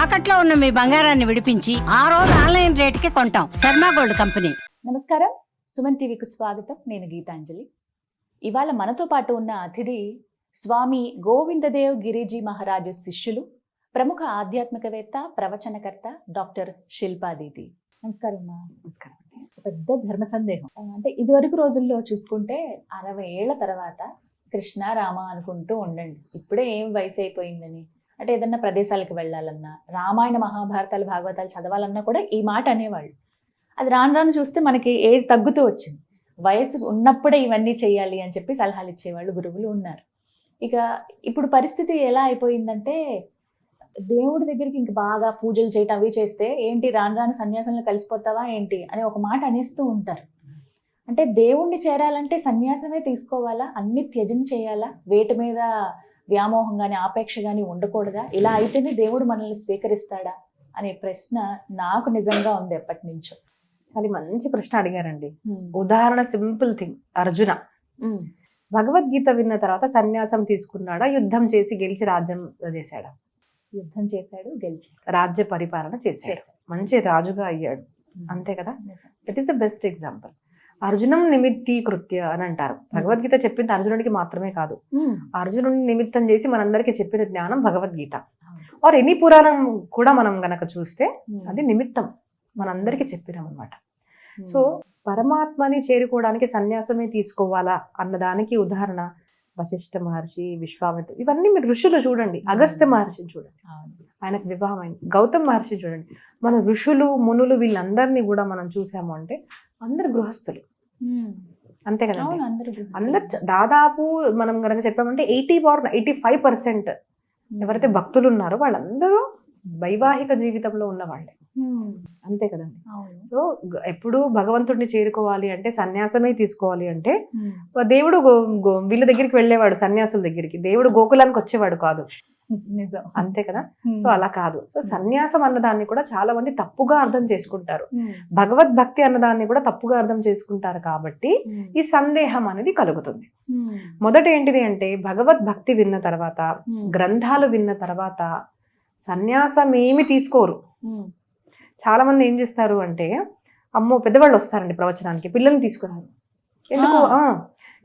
తాకట్లో ఉన్న మీ బంగారాన్ని విడిపించి ఆ రోజు ఆన్లైన్ రేటుకి కొంటాం. Sharma gold company. నమస్కారం, సుమన్ టీవీకి స్వాగతం. నేను గీతాంజలి. ఇవాళ మనతో పాటు ఉన్న అతిథి స్వామి గోవిందదేవ్ గిరిజీ మహారాజు శిష్యులు, ప్రముఖ ఆధ్యాత్మికవేత్త, ప్రవచనకర్త డాక్టర్ శిల్పాదీది. నమస్కారం అమ్మా. నమస్కారం. పెద్ద ధర్మ సందేహం అంటే ఇదివరకు రోజుల్లో చూసుకుంటే 60 ఏళ్ల తర్వాత కృష్ణ రామ అనుకుంటూ ఉండండి. ఇప్పుడే ఏం వయసు అయిపోయిందని, అంటే ఏదన్నా ప్రదేశాలకు వెళ్ళాలన్నా, రామాయణ మహాభారతాలు భాగవతాలు చదవాలన్నా కూడా ఈ మాట అనేవాళ్ళు. అది రాను రాను చూస్తే మనకి ఏజ్ తగ్గుతూ వచ్చింది. వయసు ఉన్నప్పుడే ఇవన్నీ చేయాలి అని చెప్పి సలహాలు ఇచ్చేవాళ్ళు గురువులు ఉన్నారు. ఇక ఇప్పుడు పరిస్థితి ఎలా అయిపోయిందంటే, దేవుడి దగ్గరికి ఇంక బాగా పూజలు చేయటం అవి చేస్తే ఏంటి రాను రాను సన్యాసంలో కలిసిపోతావా ఏంటి అని ఒక మాట అనేస్తూ ఉంటారు. అంటే దేవుణ్ణి చేరాలంటే సన్యాసమే తీసుకోవాలా, అన్ని త్యజం చేయాలా, వేటి మీద వ్యామోహం కానీ ఆపేక్ష కానీ ఉండకూడదా, ఇలా అయితేనే దేవుడు మనల్ని స్వీకరిస్తాడా అనే ప్రశ్న నాకు నిజంగా ఉంది ఎప్పటి నుంచో. చాలా మంచి ప్రశ్న అడిగారండి. ఉదాహరణ సింపుల్ థింగ్, అర్జున భగవద్గీత విన్న తర్వాత సన్యాసం తీసుకున్నాడా, యుద్ధం చేసి గెలిచి రాజ్యం చేశాడా? యుద్ధం చేశాడు, గెలిచాడు, రాజ్య పరిపాలన చేశాడు, మంచి రాజుగా అయ్యాడు. అంతే కదా? That is the best example. అర్జునం నిమిత్తీకృత్య అని అంటారు. భగవద్గీత చెప్పింది అర్జునుడికి మాత్రమే కాదు, అర్జునుడిని నిమిత్తం చేసి మనందరికి చెప్పిన జ్ఞానం భగవద్గీత. ఆర్ ఎనీ పురాణం కూడా మనం గనక చూస్తే అది నిమిత్తం మనందరికి చెప్పినాం అనమాట. సో పరమాత్మని చేరుకోవడానికి సన్యాసమే తీసుకోవాలా అన్నదానికి ఉదాహరణ వశిష్ఠ మహర్షి, విశ్వామిత్ర, ఇవన్నీ మీరు ఋషులు చూడండి. అగస్త్య మహర్షిని చూడండి, ఆయనకు వివాహమైంది. గౌతమ్ మహర్షి చూడండి. మన ఋషులు మునులు వీళ్ళందరినీ కూడా మనం చూసాము అంటే అందరు గృహస్థులు. అంతే కదా? అందరు దాదాపు మనం కనుక చెప్పామంటే 85% ఎవరైతే భక్తులు ఉన్నారో వాళ్ళందరూ వైవాహిక జీవితంలో ఉన్న వాళ్ళే. అంతే కదండి? సో ఎప్పుడు భగవంతుడిని చేరుకోవాలి అంటే సన్యాసమే తీసుకోవాలి అంటే, దేవుడు వీళ్ళ దగ్గరికి వెళ్ళేవాడు, సన్యాసుల దగ్గరికి. దేవుడు గోకులానికి వచ్చేవాడు కాదు. నిజం. అంతే కదా? సో అలా కాదు. సో సన్యాసం అన్నదాన్ని కూడా చాలా మంది తప్పుగా అర్థం చేసుకుంటారు. భగవద్భక్తి అన్నదాన్ని కూడా తప్పుగా అర్థం చేసుకుంటారు. కాబట్టి ఈ సందేహం అనేది కలుగుతుంది. మొదట ఏంటిది అంటే, భగవద్భక్తి విన్న తర్వాత, గ్రంథాలు విన్న తర్వాత సన్యాసం ఏమి తీసుకోరు. చాలా మంది ఏం చేస్తారు అంటే, అమ్మో పెద్దవాళ్ళు వస్తారండి ప్రవచనానికి, పిల్లల్ని తీసుకున్నారు.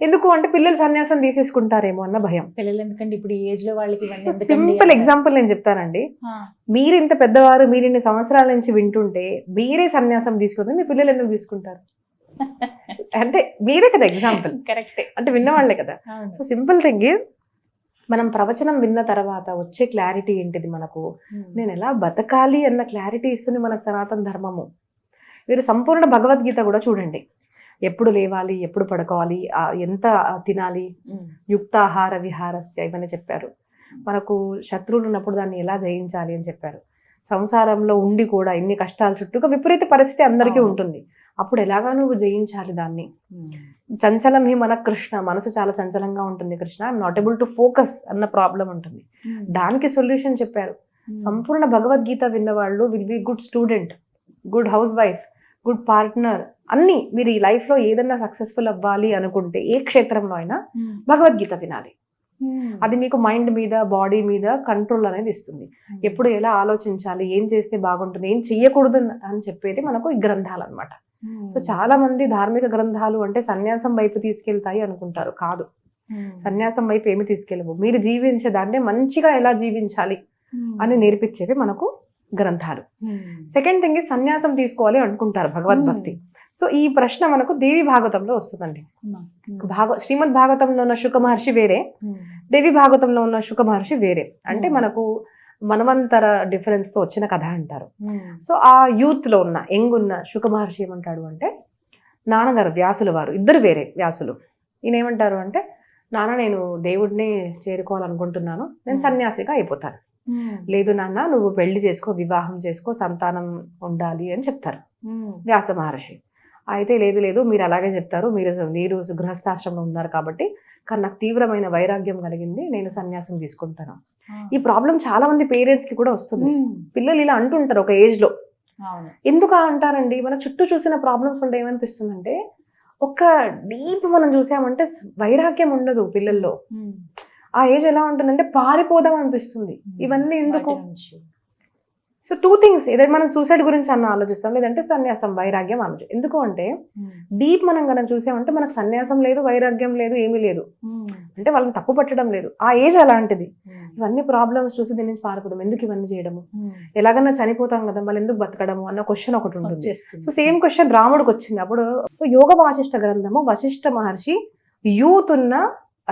ఎందుకు అంటే పిల్లలు సన్యాసం తీసేసుకుంటారేమో అన్న భయం. పిల్లలు ఎందుకంటే ఇప్పుడు ఈ ఏజ్ లో వాళ్ళకి సింపుల్ ఎగ్జాంపుల్ నేను చెప్తానండి. మీరు ఇంత పెద్దవారు, మీరు ఇన్ని సంవత్సరాల నుంచి వింటుంటే మీరే సన్యాసం తీసుకుంటే మీ పిల్లలు ఎందుకు తీసుకుంటారు? అంటే మీరే కదా ఎగ్జాంపుల్. కరెక్ట్. అంటే విన్నవాళ్లే కదా. సో సింపుల్ థింగ్ ఈజ్, మనం ప్రవచనం విన్న తర్వాత వచ్చే క్లారిటీ ఏంటిది, మనకు నేను ఎలా బతకాలి అన్న క్లారిటీ ఇస్తుంది మనకు సనాతన ధర్మము. మీరు సంపూర్ణ భగవద్గీత కూడా చూడండి. ఎప్పుడు లేవాలి, ఎప్పుడు పడుకోవాలి, ఎంత తినాలి, యుక్తాహార విహారస్య, ఇవన్నీ చెప్పారు. మనకు శత్రువులు ఉన్నప్పుడు దాన్ని ఎలా జయించాలి అని చెప్పారు. సంసారంలో ఉండి కూడా ఇన్ని కష్టాల చుట్టూగా విపరీత పరిస్థితి అందరికీ ఉంటుంది. అప్పుడు ఎలాగా నువ్వు జయించాలి దాన్ని. చంచలం హి మన కృష్ణ, మనసు చాలా చంచలంగా ఉంటుంది Krishna, I'm not able to focus అన్న ప్రాబ్లం ఉంటుంది. దానికి సొల్యూషన్ చెప్పారు. సంపూర్ణ భగవద్గీత విన్నవాళ్ళు will be good student, good housewife, good partner, అన్ని. మీరు ఈ లైఫ్ లో ఏదన్నా సక్సెస్ఫుల్ అవ్వాలి అనుకుంటే ఏ క్షేత్రంలో అయినా భగవద్గీత వినాలి. అది మీకు మైండ్ మీద, బాడీ మీద కంట్రోల్ అనేది ఇస్తుంది. ఎప్పుడు ఎలా ఆలోచించాలి, ఏం చేస్తే బాగుంటుంది, ఏం చెయ్యకూడదు అని చెప్పేది మనకు ఈ గ్రంథాలు అనమాట. సో చాలా మంది ధార్మిక గ్రంథాలు అంటే సన్యాసం వైపు తీసుకెళ్తాయి అనుకుంటారు. కాదు, సన్యాసం వైపు ఏమి తీసుకెళ్ళవు. మీరు జీవించే దాన్ని మంచిగా ఎలా జీవించాలి అని నేర్పించేవి మనకు గ్రంథాలు. సెకండ్ థింగ్ is సన్యాసం తీసుకోవాలి అనుకుంటారు భగవద్భక్తి. సో ఈ ప్రశ్న మనకు దేవి భాగవతంలో వస్తుందండి. శ్రీమద్ భాగవతంలో ఉన్న శుక మహర్షి వేరే, దేవి భాగవతంలో ఉన్న శుక మహర్షి వేరే. అంటే మనకు మనవంతర డిఫరెన్స్ తో వచ్చిన కథ అంటారు. సో ఆ యూత్ లో ఉన్న యంగ్ ఉన్న శుక మహర్షి ఏమంటాడు అంటే, నాన్నగారు వ్యాసుల వారు ఇద్దరు వేరే వ్యాసులు. ఈయన ఏమంటారు అంటే, నాన్న నేను దేవుడిని చేరుకోవాలనుకుంటున్నాను, నేను సన్యాసిగా అయిపోతాను. లేదు నాన్న, నువ్వు పెళ్లి చేసుకో, వివాహం చేసుకో, సంతానం ఉండాలి అని చెప్తారు వ్యాస మహర్షి. అయితే లేదు లేదు, మీరు అలాగే చెప్తారు, మీరు గృహస్థాశ్రమంలో ఉన్నారు కాబట్టి, కానీ నాకు తీవ్రమైన వైరాగ్యం కలిగింది, నేను సన్యాసం తీసుకుంటాను. ఈ ప్రాబ్లం చాలా మంది పేరెంట్స్ కి కూడా వస్తుంది. పిల్లలు ఇలా అంటుంటారు ఒక ఏజ్ లో. ఎందుకు అంటారండి? మన చుట్టూ చూసిన ప్రాబ్లమ్స్ ఉంటే ఏమనిపిస్తుందంటే, ఒక డీప్ మనం చూసామంటే వైరాగ్యం ఉండదు పిల్లల్లో. ఆ ఏజ్ ఎలా ఉంటుందంటే పారిపోదాం అనిపిస్తుంది. ఇవన్నీ ఎందుకు? సో 2 things, ఏదైతే మనం సూసైడ్ గురించి ఆలోచిస్తాం, లేదంటే సన్యాసం వైరాగ్యం ఆలోచన. ఎందుకు అంటే డీప్ మనం కనుక చూసామంటే మనకు సన్యాసం లేదు, వైరాగ్యం లేదు, ఏమీ లేదు. అంటే వాళ్ళని తప్పు పట్టడం లేదు, ఆ ఏజ్ అలాంటిది. ఇవన్నీ ప్రాబ్లమ్స్ చూసి దీని నుంచి పారిపోదాం, ఎందుకు ఇవన్నీ చేయడము, ఎలాగన్నా చనిపోతాం కదా మళ్ళీ ఎందుకు బతకడము అన్న క్వశ్చన్ ఒకటి ఉంటుంది. సో సేమ్ క్వశ్చన్ రాముడికి వచ్చింది అప్పుడు. సో యోగ వాసిష్ఠ గ్రంథము వశిష్ఠ మహర్షి యూత్ ఉన్న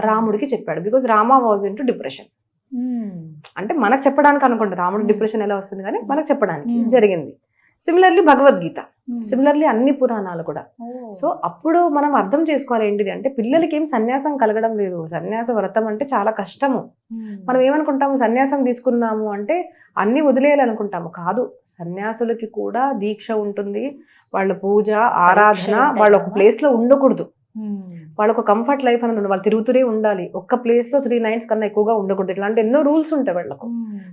రాముడికి చెప్పాడు. Because Rama was into depression. అంటే మనకు చెప్పడానికి అనుకోండి రాముడు డిప్రెషన్ ఎలా వస్తుంది, కానీ మనకు చెప్పడానికి జరిగింది. సిమిలర్లీ భగవద్గీత, సిమిలర్లీ అన్ని పురాణాలు కూడా. సో అప్పుడు మనం అర్థం చేసుకోవాలి ఏంటిది అంటే పిల్లలకి ఏం సన్యాసం కలగడం లేదు. సన్యాస వ్రతం అంటే చాలా కష్టము. మనం ఏమనుకుంటాము, సన్యాసం తీసుకున్నాము అంటే అన్ని వదిలేయాలనుకుంటాము. కాదు, సన్యాసులకి కూడా దీక్ష ఉంటుంది. వాళ్ళ పూజ ఆరాధన, వాళ్ళు ఒక ప్లేస్ లో ఉండకూడదు. వాళ్ళకు కంఫర్ట్ లైఫ్ అనేది ఉంది, వాళ్ళు తిరుగుతూనే ఉండాలి. ఒక్క ప్లేస్ లో 3 nights కన్నా ఎక్కువగా ఉండకూడదు. ఇట్లాంటి ఎన్నో రూల్స్ ఉంటాయి వాళ్ళకు.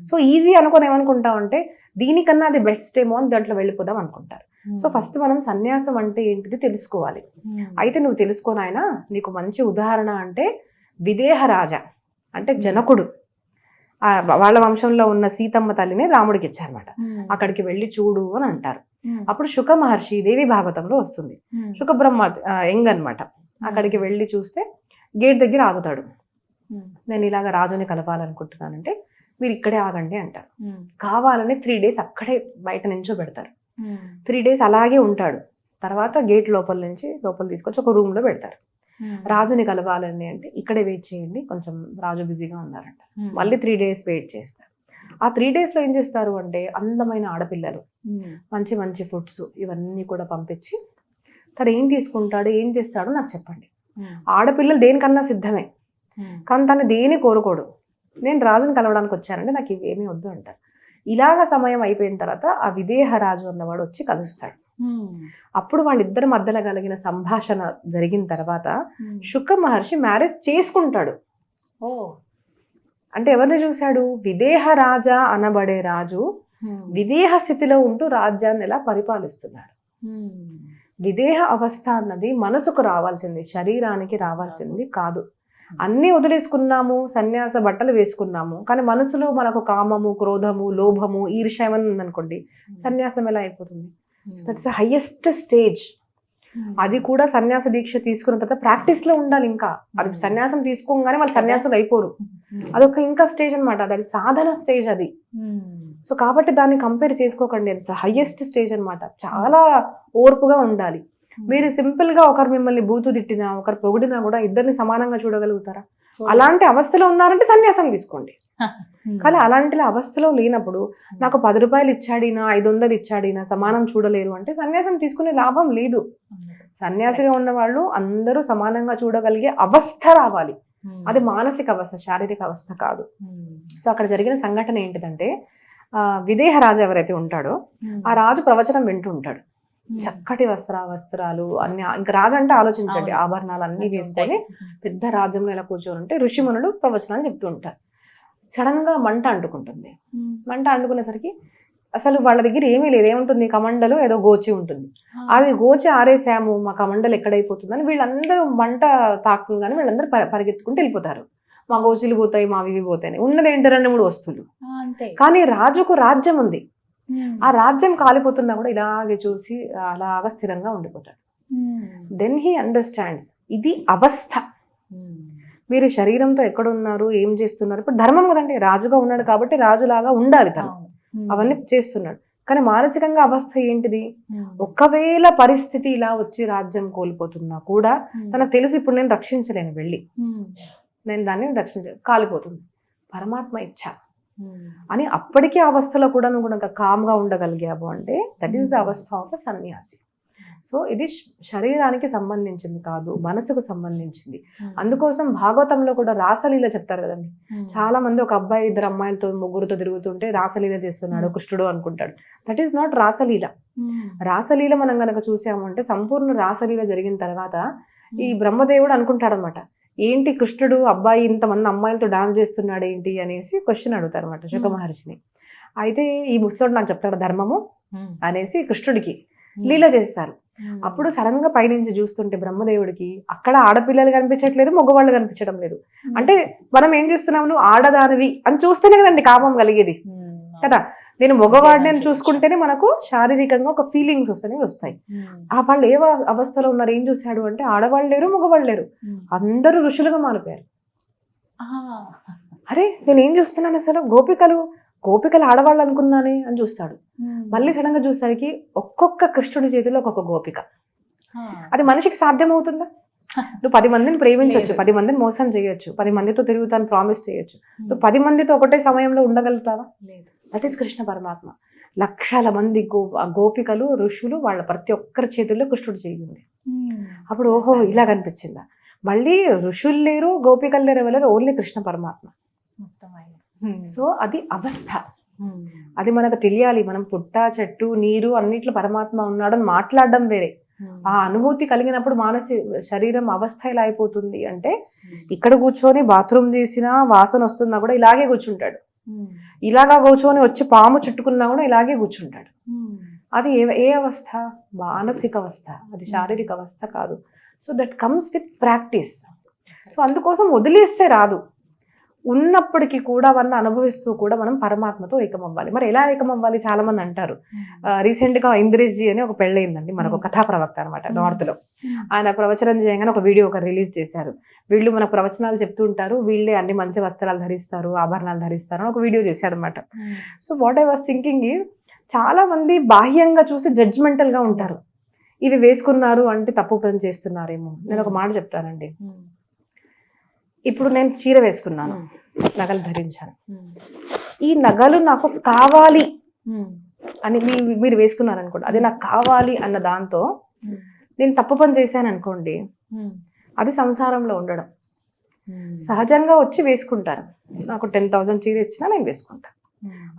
సో ఈజీ అనుకుని ఏమనుకుంటాం అంటే దీనికన్నా అది బెస్ట్ ఏమో అని దాంట్లో వెళ్ళిపోదాం అనుకుంటారు. సో ఫస్ట్ మనం సన్యాసం అంటే ఏంటిది తెలుసుకోవాలి. అయితే నువ్వు తెలుసుకోని ఆయన నీకు మంచి ఉదాహరణ అంటే విదేహ రాజా అంటే జనకుడు. వాళ్ళ వంశంలో ఉన్న సీతమ్మ తల్లిని రాముడికి ఇచ్చారనమాట. అక్కడికి వెళ్ళి చూడు అని అంటారు. అప్పుడు శుక మహర్షి దేవి భాగవతంలో వస్తుంది. శుక బ్రహ్మ యంగ్ అనమాట. అక్కడికి వెళ్ళి చూస్తే గేట్ దగ్గర ఆగుతాడు. నేను ఇలాగ రాజుని కలపాలనుకుంటున్నానంటే మీరు ఇక్కడే ఆగండి అంటారు. కావాలని 3 days అక్కడే బయట నుంచో పెడతారు. 3 days అలాగే ఉంటాడు. తర్వాత గేట్ లోపల తీసుకొచ్చి ఒక రూమ్ లో పెడతారు. రాజుని కలవాలని అంటే ఇక్కడే వెయిట్ చేయండి, కొంచెం రాజు బిజీగా ఉన్నారంట. మళ్ళీ 3 days వెయిట్ చేస్తారు. ఆ 3 days లో ఏం చేస్తారు అంటే అందమైన ఆడపిల్లలు, మంచి మంచి ఫుడ్స్ ఇవన్నీ కూడా పంపించి తను ఏం తీసుకుంటాడు ఏం చేస్తాడో నాకు చెప్పండి. ఆడపిల్లలు దేనికన్నా సిద్ధమే, కానీ తను దేని కోరుకోడు. నేను రాజుని కలవడానికి వచ్చానంటే నాకు ఇవేమీ వద్దు అంటారు. ఇలాగ సమయం అయిపోయిన తర్వాత ఆ విదేహ రాజు అన్నవాడు వచ్చి కలుస్తాడు. అప్పుడు వాళ్ళిద్దరి మధ్యలో కలిగిన సంభాషణ జరిగిన తర్వాత శుక మహర్షి మ్యారేజ్ చేసుకుంటాడు. అంటే ఎవరిని చూశాడు? విదేహ రాజా అనబడే రాజు విదేహ స్థితిలో ఉంటూ రాజ్యాన్ని ఎలా పరిపాలిస్తున్నాడు. విదేహ అవస్థ అన్నది మనసుకు రావాల్సింది, శరీరానికి రావాల్సింది కాదు. అన్నీ వదిలేసుకున్నాము, సన్యాస బట్టలు వేసుకున్నాము, కానీ మనసులో మనకు కామము, క్రోధము, లోభము, ఈర్ష్య ఏమన్నా ఉందనుకోండి, సన్యాసం ఎలా అయిపోతుంది? That's the highest stage. అది కూడా సన్యాస దీక్ష తీసుకున్న తర్వాత ప్రాక్టీస్ లో ఉండాలి. ఇంకా అది సన్యాసం తీసుకోగానే వాళ్ళు సన్యాసులు అయిపోరు. అదొక ఇంకా స్టేజ్ అనమాట, అది సాధన స్టేజ్ అది. సో కాబట్టి దాన్ని కంపేర్ చేసుకోకండి, ఇట్స్ హైయెస్ట్ స్టేజ్ అనమాట. చాలా ఓర్పుగా ఉండాలి. మీరు సింపుల్ గా ఒకరు మిమ్మల్ని బూతు తిట్టినా ఒకరు పొగిడినా కూడా ఇద్దరిని సమానంగా చూడగలుగుతారా? అలాంటి అవస్థలో ఉన్నారంటే సన్యాసం తీసుకోండి. కానీ అలాంటి అవస్థలో లేనప్పుడు నాకు 10 రూపాయలు ఇచ్చాడినా 500 ఇచ్చాడినా సమానం చూడలేరు అంటే సన్యాసం తీసుకునే లాభం లేదు. సన్యాసిగా ఉన్న వాళ్ళు అందరూ సమానంగా చూడగలిగే అవస్థ రావాలి. అది మానసిక అవస్థ, శారీరక అవస్థ కాదు. సో అక్కడ జరిగిన సంఘటన ఏంటిదంటే విదేహ రాజు ఎవరైతే ఉంటాడో ఆ రాజు ప్రవచనం వింటూ ఉంటాడు. చక్కటి వస్త్రాలు అన్ని, ఇంకా రాజు అంటే ఆలోచించండి, ఆభరణాలు అన్ని వేసుకొని పెద్ద రాజ్యంలో ఎలా కూర్చొని ఉంటే ఋషిమునులు ప్రవచనాలు చెప్తూ ఉంటారు. సడన్ గా మంట అంటుకుంటుంది. మంట అంటుకునేసరికి అసలు వాళ్ళ దగ్గర ఏమీ లేదు. ఏముంటుంది? కమండలు ఏదో గోచి ఉంటుంది. అది గోచి ఆరేసాము, మా కమండలు ఎక్కడైపోతుందని వీళ్ళందరూ మంట తాకుంగానే వీళ్ళందరూ పరిగెత్తుకుంటూ వెళ్ళిపోతారు. మా గోచీలు పోతాయి, మా ఇవి పోతాయి. ఉన్నది ఏంటి? 2-3 వస్తువులు. కానీ రాజుకు రాజ్యం ఉంది. ఆ రాజ్యం కాలిపోతున్నా కూడా ఇలాగే చూసి అలాగా స్థిరంగా ఉండిపోతాడు. దెన్ హీ అండర్స్టాండ్స్ ఇది అవస్థ. మీరు శరీరంతో ఎక్కడున్నారు, ఏం చేస్తున్నారు? ఇప్పుడు ధర్మం కదండి, రాజుగా ఉన్నాడు కాబట్టి రాజులాగా ఉండాలి తను, అవన్నీ చేస్తున్నాడు. కానీ మానసికంగా అవస్థ ఏంటిది? ఒకవేళ పరిస్థితి ఇలా వచ్చి రాజ్యం కోల్పోతున్నా కూడా తనకు తెలుసు ఇప్పుడు నేను రక్షించలేను, వెళ్ళి నేను దాన్ని కాలిపోతుంది, పరమాత్మ ఇచ్చ అని అప్పటికీ అవస్థలో కూడా నువ్వు కూడా కామ్గా ఉండగలిగావు అంటే దట్ ఈస్ ద అవస్థ ఆఫ్ ఎ సన్యాసి. సో ఇది శరీరానికి సంబంధించింది కాదు, మనసుకు సంబంధించింది. అందుకోసం భాగవతంలో కూడా రాసలీల చెప్తారు కదండి. చాలా మంది ఒక అబ్బాయి 2 అమ్మాయిలతో 3 తిరుగుతుంటే రాసలీల చేస్తున్నాడు, కృష్ణుడు అనుకుంటాడు. దట్ ఈస్ నాట్ రాసలీల. రాసలీల మనం కనుక చూసాము అంటే సంపూర్ణ రాసలీల జరిగిన తర్వాత ఈ బ్రహ్మదేవుడు అనుకుంటాడు అనమాట, ఏంటి కృష్ణుడు అబ్బాయి ఇంతమంది అమ్మాయిలతో డాన్స్ చేస్తున్నాడు ఏంటి అనేసి క్వశ్చన్ అడుగుతారు అనమాట శుక మహర్షిని. అయితే ఈ ముసలోడు నాకు చెప్తాడు ధర్మము అనేసి కృష్ణుడికి లీల చేస్తారు. అప్పుడు సడన్ గా పైనుంచి చూస్తుంటే బ్రహ్మదేవుడికి అక్కడ ఆడపిల్లలు కనిపించట్లేదు, మగవాళ్ళు కనిపించడం లేదు. అంటే మనం ఏం చేస్తున్నాము, నువ్వు ఆడదానివి అని చూస్తేనే కదండి కామం కలిగేది. కదా. నేను మగవాడిని అని చూసుకుంటేనే మనకు శారీరకంగా ఒక ఫీలింగ్స్ వస్తాయి. ఆ వాళ్ళు ఏ అవస్థలో ఉన్నారు, ఏం చూశాడు అంటే ఆడవాళ్ళు లేరు, మగవాళ్ళు లేరు, అందరూ ఋషులుగా మారిపోయారు. అరే నేను ఏం చూస్తున్నాను అసలు, గోపికలు ఆడవాళ్ళు అనుకున్నానే అని చూస్తాడు. మళ్ళీ సడన్ గా చూసరికి ఒక్కొక్క కృష్ణుడి చేతిలో ఒక్కొక్క గోపిక. అది మనిషికి సాధ్యం అవుతుందా? నువ్వు 10 మందిని ప్రేమించవచ్చు, 10 మందిని మోసం చేయొచ్చు, 10 మందితో తిరుగుతాను ప్రామిస్ చేయొచ్చు. నువ్వు 10 మందితో ఒకటే సమయంలో ఉండగలుగుతావా? లేదు. దట్ ఈస్ కృష్ణ పరమాత్మ. లక్షల మంది గోపికలు, ఋషులు, వాళ్ళ ప్రతి ఒక్కరి చేతుల్లో కృష్ణుడు చేయింది. అప్పుడు ఓహో ఇలా కనిపించిందా. మళ్ళీ ఋషులు లేరు, గోపికలు లేరు, ఎవరు, ఓన్లీ కృష్ణ పరమాత్మ. సో అది అవస్థ, అది మనకు తెలియాలి. మనం పుట్ట, చెట్టు, నీరు అన్నిట్లో పరమాత్మ ఉన్నాడని మాట్లాడడం వేరే. ఆ అనుభూతి కలిగినప్పుడు శరీరం అవస్థ ఎలా అయిపోతుంది అంటే, ఇక్కడ కూర్చొని బాత్రూమ్ చేసినా వాసన వస్తున్నా కూడా ఇలాగే కూర్చుంటాడు, ఇలాగా కూర్చొని వచ్చి పాము చుట్టుకున్నా కూడా ఇలాగే కూర్చుంటాడు. అది ఏ అవస్థ? మానసిక అవస్థ, అది శారీరక అవస్థ కాదు. So that comes with practice. So అందుకోసం వదిలేస్తే రాదు. ఉన్నప్పటికీ కూడా అవన్నీ అనుభవిస్తూ కూడా మనం పరమాత్మతో ఏకమవ్వాలి. మరి ఎలా ఏకమవ్వాలి? చాలా మంది అంటారు. రీసెంట్ గా ఇంద్రేష్ జీ అని ఒక పెళ్ళయిందండి, మనకు కథా ప్రవక్త అనమాట, నార్త్ లో. ఆయన ప్రవచనం చేయగానే ఒక వీడియో రిలీజ్ చేశారు. వీళ్ళు మనకు ప్రవచనాలు చెప్తూ ఉంటారు, వీళ్ళే అన్ని మంచి వస్త్రాలు ధరిస్తారు, ఆభరణాలు ధరిస్తారు అని ఒక వీడియో చేశాడు అనమాట. So what I was thinking, చాలా మంది బాహ్యంగా చూసి జడ్జ్మెంటల్ గా ఉంటారు. ఇవి వేసుకున్నారు అంటే తప్పు పని చేస్తున్నారేమో. నేను ఒక మాట చెప్తానండి, ఇప్పుడు నేను చీర వేసుకున్నాను, నగలు ధరించాను, ఈ నగలు నాకు కావాలి అని మీరు వేసుకున్నారు అనుకోండి, అది నాకు కావాలి అన్న దాంతో నేను తప్పు పని చేశాను అనుకోండి, అది సంసారంలో ఉండడం. సహజంగా వచ్చి వేసుకుంటారు, నాకు 10,000 చీర ఇచ్చినా నేను వేసుకుంటాను.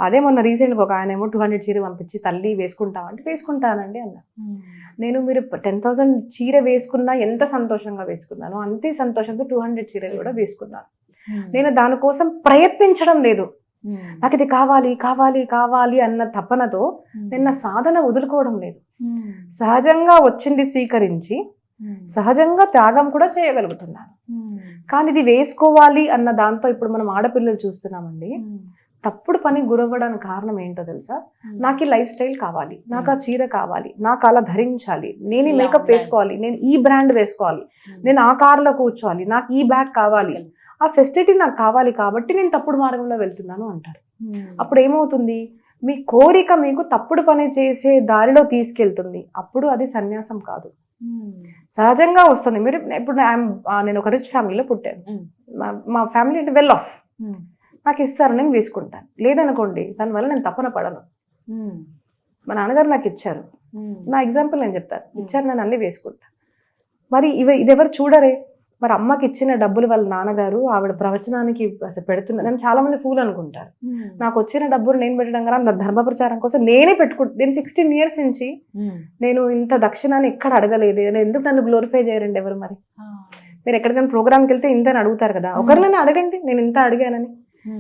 అదే మొన్న రీసెంట్గా ఒక ఆయన ఏమో 200 చీర పంపించి తల్లి వేసుకుంటామంటే వేసుకుంటానండి అన్న. నేను మీరు 10,000 చీర వేసుకున్నా ఎంత సంతోషంగా వేసుకున్నాను, అంతే సంతోషంతో 200 చీరలు కూడా వేసుకున్నాను. నేను దానికోసం ప్రయత్నించడం లేదు. నాకు ఇది కావాలి కావాలి కావాలి అన్న తపనతో నేను నా సాధన వదులుకోవడం లేదు. సహజంగా వచ్చింది స్వీకరించి సహజంగా త్యాగం కూడా చేయగలుగుతున్నాను. కానీ ఇది వేసుకోవాలి అన్న దాంతో ఇప్పుడు మనం ఆడపిల్లలు చూస్తున్నామండి, తప్పుడు పని గురవ్వడానికి కారణం ఏంటో తెలుసా? నాకు ఈ లైఫ్ స్టైల్ కావాలి, నాకు ఆ చీర కావాలి, నాకు అలా ధరించాలి, నేను ఈ మేకప్ వేసుకోవాలి, నేను ఈ బ్రాండ్ వేసుకోవాలి, నేను ఆ కార్లో కూర్చోవాలి, నాకు ఈ బ్యాగ్ కావాలి, ఆ ఫెసిలిటీ నాకు కావాలి కాబట్టి నేను తప్పుడు మార్గంలో వెళ్తున్నాను అంటారు. అప్పుడు ఏమవుతుంది? మీ కోరిక మీకు తప్పుడు పని చేసే దారిలో తీసుకెళ్తుంది. అప్పుడు అది సన్యాసం కాదు, సహజంగా వస్తుంది. మీరు ఇప్పుడు నేను ఒక రిచ్ ఫ్యామిలీలో పుట్టాను, మా ఫ్యామిలీ అంటే వెల్ ఆఫ్, నాకు ఇస్తారు, నేను వేసుకుంటాను. లేదనుకోండి దానివల్ల నేను తపన పడను. మా నాన్నగారు నాకు ఇచ్చారు, నా ఎగ్జాంపుల్ నేను చెప్తాను, ఇచ్చారు, నేను అన్ని వేసుకుంటాను. మరి ఇది ఎవరు చూడరే? మరి అమ్మకి ఇచ్చిన డబ్బులు వాళ్ళ నాన్నగారు ఆవిడ ప్రవచనానికి అసలు పెడుతున్నారు. నేను చాలా మంది ఫూల్ అనుకుంటారు, నాకు వచ్చిన డబ్బులు నేను పెట్టడం కదా, నా ధర్మ ప్రచారం కోసం నేనే పెట్టుకుంటాను. నేను 16 years నుంచి నేను ఇంత దక్షిణాన్ని ఎక్కడ అడగలేదు, ఎందుకు నన్ను గ్లోరిఫై చేయరండి ఎవరు? మరి మీరు ఎక్కడికైనా ప్రోగ్రామ్కి వెళ్తే ఇంతని అడుగుతారు కదా, ఒకరినైనా అడగండి నేను ఇంత అడిగానని.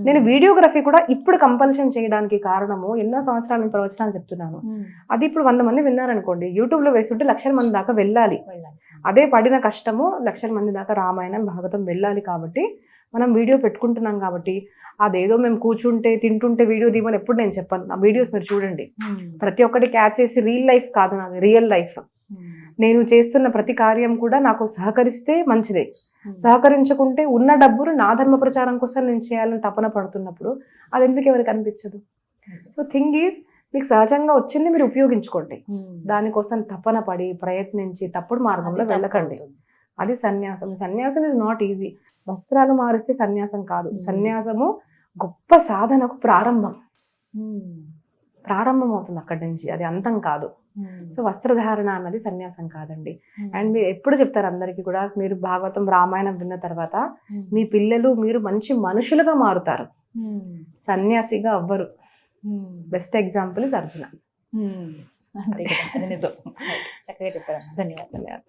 నేను వీడియోగ్రఫీ కూడా ఇప్పుడు కంపల్షన్ చేయడానికి కారణము, ఎన్నో సంవత్సరాల నుంచి ప్రవచనాలు చెప్తున్నాను, అది ఇప్పుడు 100 మంది విన్నారనుకోండి, యూట్యూబ్ లో వేస్తుంటే 1,00,000 మంది దాకా వెళ్ళాలి. అదే పడిన కష్టము 1,00,000 మంది దాకా రామాయణం భాగవతం వెళ్ళాలి. కాబట్టి మనం వీడియో పెట్టుకుంటున్నాం. కాబట్టి అదేదో మేము కూర్చుంటే తింటుంటే వీడియో తీయమని ఎప్పుడు నేను చెప్పాను. నా వీడియోస్ మీరు చూడండి, ప్రతి ఒక్కటి క్యాచ్ చేసి రియల్ లైఫ్ కాదు, నాది రియల్ లైఫ్. నేను చేస్తున్న ప్రతి కార్యం కూడా నాకు సహకరిస్తే మంచిదే, సహకరించుకుంటే ఉన్న డబ్బులు నా ధర్మ ప్రచారం కోసం నేను చేయాలని తపన పడుతున్నప్పుడు అది ఎందుకు ఎవరికి అనిపించదు? సో థింగ్ ఈజ్, మీకు సహజంగా వచ్చింది మీరు ఉపయోగించుకోండి, దానికోసం తపన పడి ప్రయత్నించి తప్పుడు మార్గంలో వెళ్ళకండి. అది సన్యాసం. సన్యాసం ఇస్ నాట్ ఈజీ. వస్త్రాలు మారిస్తే సన్యాసం కాదు. సన్యాసము గొప్ప సాధనకు ప్రారంభం అవుతుంది అక్కడి నుంచి, అది అంతం కాదు. సో వస్త్రధారణ అన్నది సన్యాసం కాదండి. అండ్ మీరు ఎప్పుడు చెప్తారు అందరికీ కూడా, మీరు భాగవతం రామాయణం విన్న తర్వాత మీ పిల్లలు మీరు మంచి మనుషులుగా మారుతారు, సన్యాసిగా అవ్వరు. Best example is Arjuna. అంతే కదా, అది నిజం. చక్కగా చెప్పారు, ధన్యవాదాలు.